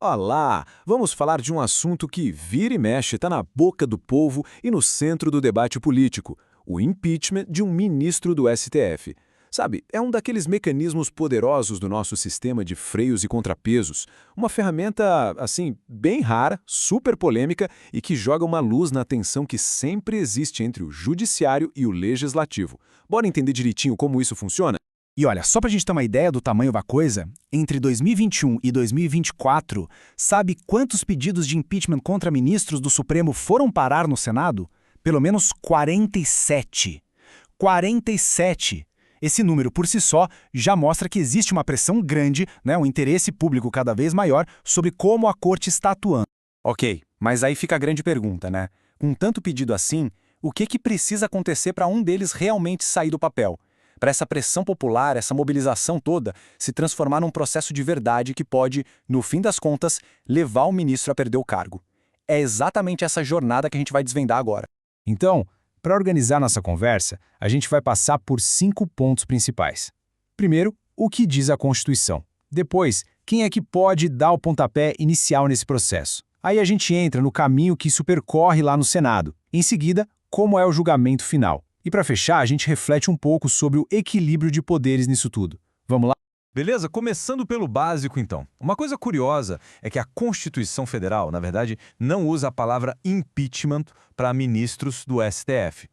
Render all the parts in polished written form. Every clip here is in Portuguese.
Olá! Vamos falar de um assunto que vira e mexe, está na boca do povo e no centro do debate político: o impeachment de um ministro do STF. Sabe, é um daqueles mecanismos poderosos do nosso sistema de freios e contrapesos. Uma ferramenta, assim, bem rara, super polêmica e que joga uma luz na tensão que sempre existe entre o judiciário e o legislativo. Bora entender direitinho como isso funciona? E olha, só pra gente ter uma ideia do tamanho da coisa, entre 2021 e 2024, sabe quantos pedidos de impeachment contra ministros do Supremo foram parar no Senado? Pelo menos 47. 47! Esse número por si só já mostra que existe uma pressão grande, um interesse público cada vez maior sobre como a corte está atuando. Ok, mas aí fica a grande pergunta, né? Com tanto pedido assim, o que precisa acontecer para um deles realmente sair do papel? Para essa pressão popular, essa mobilização toda, se transformar num processo de verdade que pode, no fim das contas, levar o ministro a perder o cargo. É exatamente essa jornada que a gente vai desvendar agora. Então, para organizar nossa conversa, a gente vai passar por 5 pontos principais. Primeiro, o que diz a Constituição. Depois, quem é que pode dar o pontapé inicial nesse processo. Aí a gente entra no caminho que isso percorre lá no Senado. Em seguida, como é o julgamento final. E para fechar, a gente reflete um pouco sobre o equilíbrio de poderes nisso tudo. Vamos lá? Beleza? Começando pelo básico, então. Uma coisa curiosa é que a Constituição Federal, na verdade, não usa a palavra impeachment para ministros do STF.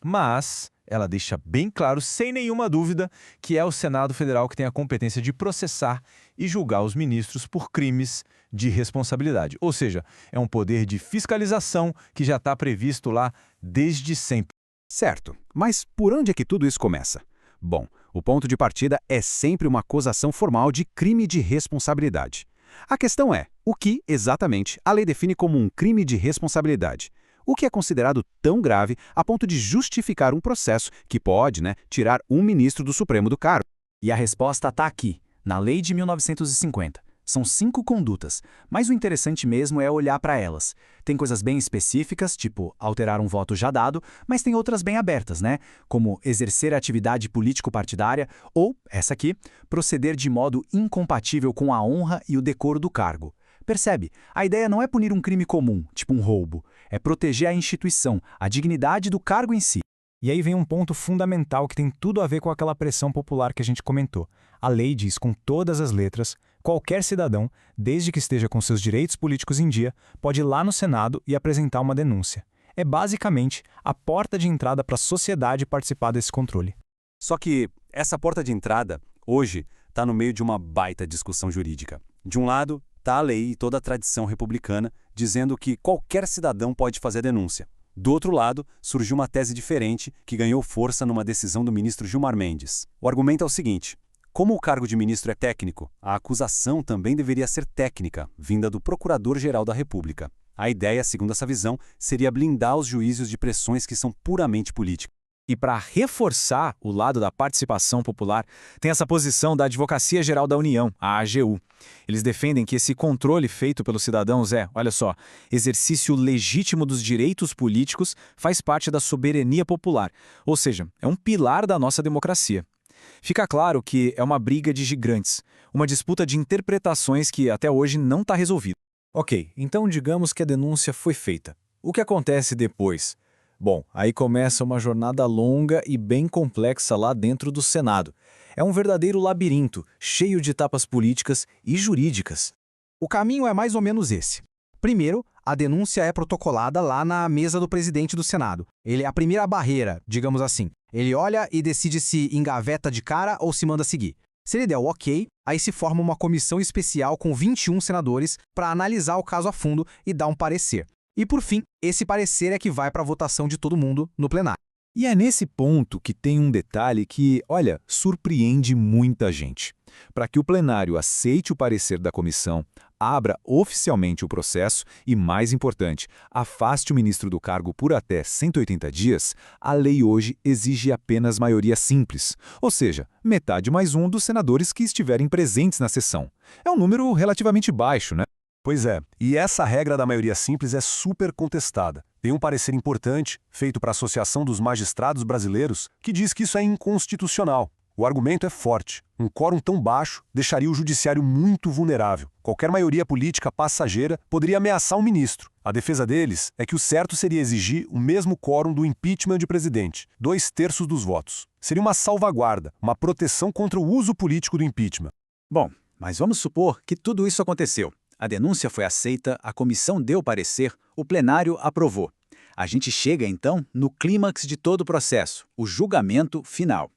Mas ela deixa bem claro, sem nenhuma dúvida, que é o Senado Federal que tem a competência de processar e julgar os ministros por crimes de responsabilidade. Ou seja, é um poder de fiscalização que já está previsto lá desde sempre. Certo, mas por onde é que tudo isso começa? Bom, o ponto de partida é sempre uma acusação formal de crime de responsabilidade. A questão é, o que, exatamente, a lei define como um crime de responsabilidade? O que é considerado tão grave a ponto de justificar um processo que pode, tirar um ministro do Supremo do cargo? E a resposta está aqui, na Lei de 1950. São 5 condutas, mas o interessante mesmo é olhar para elas. Tem coisas bem específicas, tipo alterar um voto já dado, mas tem outras bem abertas, como exercer atividade político-partidária ou, essa aqui, proceder de modo incompatível com a honra e o decoro do cargo. Percebe? A ideia não é punir um crime comum, tipo um roubo, é proteger a instituição, a dignidade do cargo em si. E aí vem um ponto fundamental que tem tudo a ver com aquela pressão popular que a gente comentou. A lei diz com todas as letras: qualquer cidadão, desde que esteja com seus direitos políticos em dia, pode ir lá no Senado e apresentar uma denúncia. É basicamente a porta de entrada para a sociedade participar desse controle. Só que essa porta de entrada, hoje, está no meio de uma baita discussão jurídica. De um lado, está a lei e toda a tradição republicana dizendo que qualquer cidadão pode fazer denúncia. Do outro lado, surgiu uma tese diferente que ganhou força numa decisão do ministro Gilmar Mendes. O argumento é o seguinte: como o cargo de ministro é técnico, a acusação também deveria ser técnica, vinda do Procurador-Geral da República. A ideia, segundo essa visão, seria blindar os juízos de pressões que são puramente políticas. E para reforçar o lado da participação popular, tem essa posição da Advocacia Geral da União, a AGU. Eles defendem que esse controle feito pelos cidadãos olha só, exercício legítimo dos direitos políticos faz parte da soberania popular, ou seja, é um pilar da nossa democracia. Fica claro que é uma briga de gigantes, uma disputa de interpretações que até hoje não está resolvida. Ok, então digamos que a denúncia foi feita. O que acontece depois? Bom, aí começa uma jornada longa e bem complexa lá dentro do Senado. É um verdadeiro labirinto, cheio de etapas políticas e jurídicas. O caminho é mais ou menos esse. Primeiro, a denúncia é protocolada lá na mesa do presidente do Senado. Ele é a primeira barreira, digamos assim. Ele olha e decide se engaveta de cara ou se manda seguir. Se ele der o ok, aí se forma uma comissão especial com 21 senadores para analisar o caso a fundo e dar um parecer. E por fim, esse parecer é que vai para a votação de todo mundo no plenário. E é nesse ponto que tem um detalhe que, olha, surpreende muita gente. Para que o plenário aceite o parecer da comissão, abra oficialmente o processo e, mais importante, afaste o ministro do cargo por até 180 dias, a lei hoje exige apenas maioria simples, ou seja, metade mais um dos senadores que estiverem presentes na sessão. É um número relativamente baixo, né? Pois é, e essa regra da maioria simples é super contestada. Tem um parecer importante, feito para a Associação dos Magistrados Brasileiros, que diz que isso é inconstitucional. O argumento é forte. Um quórum tão baixo deixaria o judiciário muito vulnerável. Qualquer maioria política passageira poderia ameaçar um ministro. A defesa deles é que o certo seria exigir o mesmo quórum do impeachment de presidente, 2/3 dos votos. Seria uma salvaguarda, uma proteção contra o uso político do impeachment. Bom, mas vamos supor que tudo isso aconteceu. A denúncia foi aceita, a comissão deu parecer, o plenário aprovou. A gente chega, então, no clímax de todo o processo, o julgamento final.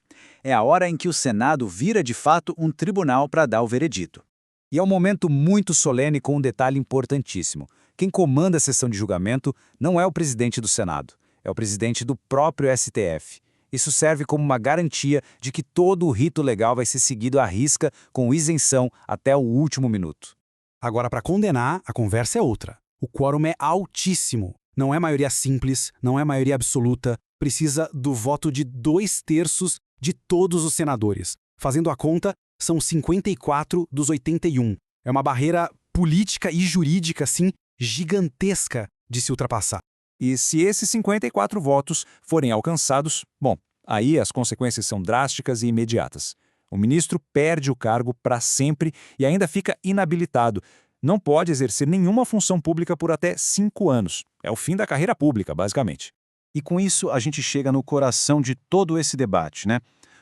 É a hora em que o Senado vira de fato um tribunal para dar o veredito. E é um momento muito solene com um detalhe importantíssimo. Quem comanda a sessão de julgamento não é o presidente do Senado, é o presidente do próprio STF. Isso serve como uma garantia de que todo o rito legal vai ser seguido à risca, com isenção até o último minuto. Agora, para condenar, a conversa é outra. O quórum é altíssimo. Não é maioria simples, não é maioria absoluta. Precisa do voto de 2/3 de todos os senadores. Fazendo a conta, são 54 dos 81. É uma barreira política e jurídica, assim, gigantesca de se ultrapassar. E se esses 54 votos forem alcançados, bom, aí as consequências são drásticas e imediatas. O ministro perde o cargo para sempre e ainda fica inabilitado. Não pode exercer nenhuma função pública por até 5 anos. É o fim da carreira pública, basicamente. E com isso a gente chega no coração de todo esse debate, né?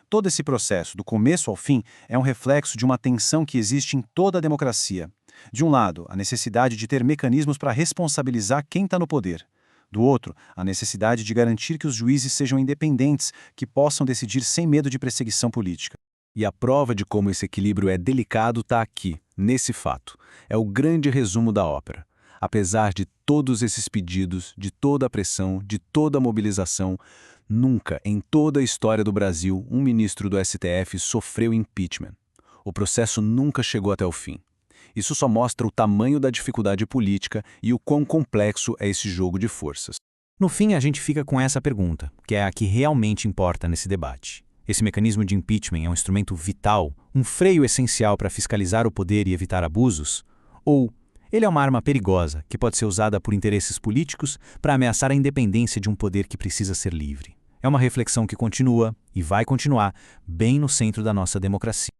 Todo esse processo, do começo ao fim, é um reflexo de uma tensão que existe em toda a democracia. De um lado, a necessidade de ter mecanismos para responsabilizar quem está no poder. Do outro, a necessidade de garantir que os juízes sejam independentes, que possam decidir sem medo de perseguição política. E a prova de como esse equilíbrio é delicado está aqui, nesse fato. É o grande resumo da ópera. Apesar de todos esses pedidos, de toda a pressão, de toda a mobilização, nunca, em toda a história do Brasil, um ministro do STF sofreu impeachment. O processo nunca chegou até o fim. Isso só mostra o tamanho da dificuldade política e o quão complexo é esse jogo de forças. No fim, a gente fica com essa pergunta, que é a que realmente importa nesse debate. Esse mecanismo de impeachment é um instrumento vital, um freio essencial para fiscalizar o poder e evitar abusos? Ou ele é uma arma perigosa que pode ser usada por interesses políticos para ameaçar a independência de um poder que precisa ser livre? É uma reflexão que continua, e vai continuar, bem no centro da nossa democracia.